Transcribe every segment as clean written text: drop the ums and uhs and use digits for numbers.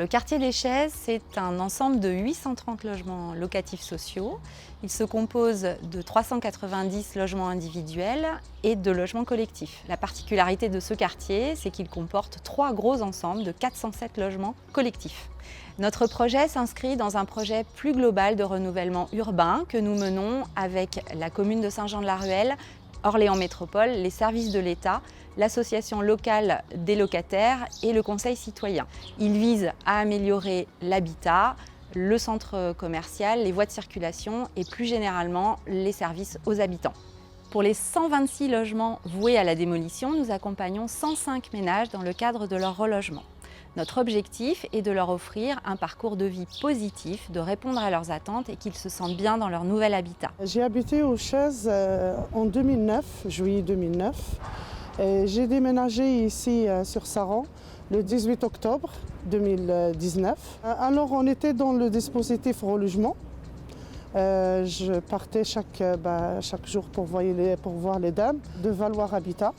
Le quartier des Chaises, c'est un ensemble de 830 logements locatifs sociaux. Il se compose de 390 logements individuels et de logements collectifs. La particularité de ce quartier, c'est qu'il comporte 3 gros ensembles de 407 logements collectifs. Notre projet s'inscrit dans un projet plus global de renouvellement urbain que nous menons avec la commune de Saint-Jean-de-la-Ruelle, Orléans Métropole, les services de l'État, l'association locale des locataires et le conseil citoyen. Il vise à améliorer l'habitat, le centre commercial, les voies de circulation et plus généralement les services aux habitants. Pour les 126 logements voués à la démolition, nous accompagnons 105 ménages dans le cadre de leur relogement. Notre objectif est de leur offrir un parcours de vie positif, de répondre à leurs attentes et qu'ils se sentent bien dans leur nouvel habitat. J'ai habité aux Chaises en 2009, juillet 2009. J'ai déménagé ici sur Saran le 18 octobre 2019. Alors on était dans le dispositif relogement. Je partais chaque jour pour voir les dames de Valoir Habitat.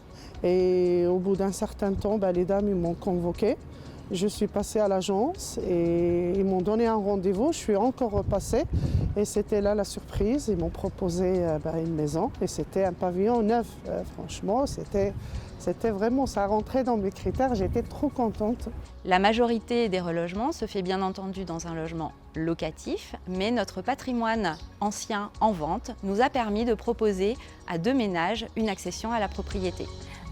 Et au bout d'un certain temps, les dames m'ont convoqué. Je suis passée à l'agence et ils m'ont donné un rendez-vous. Je suis encore repassée et c'était là la surprise. Ils m'ont proposé une maison et c'était un pavillon neuf. Franchement, c'était vraiment, ça rentrait dans mes critères. J'étais trop contente. La majorité des relogements se fait bien entendu dans un logement locatif, mais notre patrimoine ancien en vente nous a permis de proposer à 2 ménages une accession à la propriété.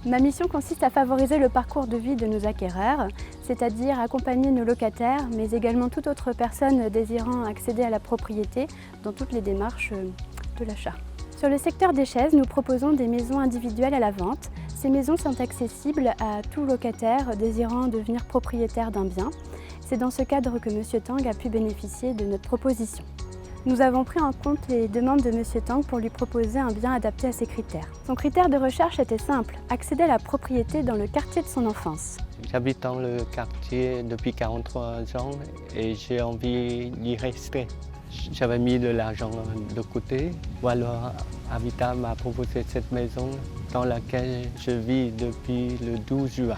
Ma mission consiste à favoriser le parcours de vie de nos acquéreurs, c'est-à-dire accompagner nos locataires, mais également toute autre personne désirant accéder à la propriété dans toutes les démarches de l'achat. Sur le secteur des Chaises, nous proposons des maisons individuelles à la vente. Ces maisons sont accessibles à tout locataire désirant devenir propriétaire d'un bien. C'est dans ce cadre que M. Tang a pu bénéficier de notre proposition. Nous avons pris en compte les demandes de M. Tang pour lui proposer un bien adapté à ses critères. Son critère de recherche était simple, accéder à la propriété dans le quartier de son enfance. J'habite dans le quartier depuis 43 ans et j'ai envie d'y rester. J'avais mis de l'argent de côté. Valoir Habitat m'a proposé cette maison dans laquelle je vis depuis le 12 juin.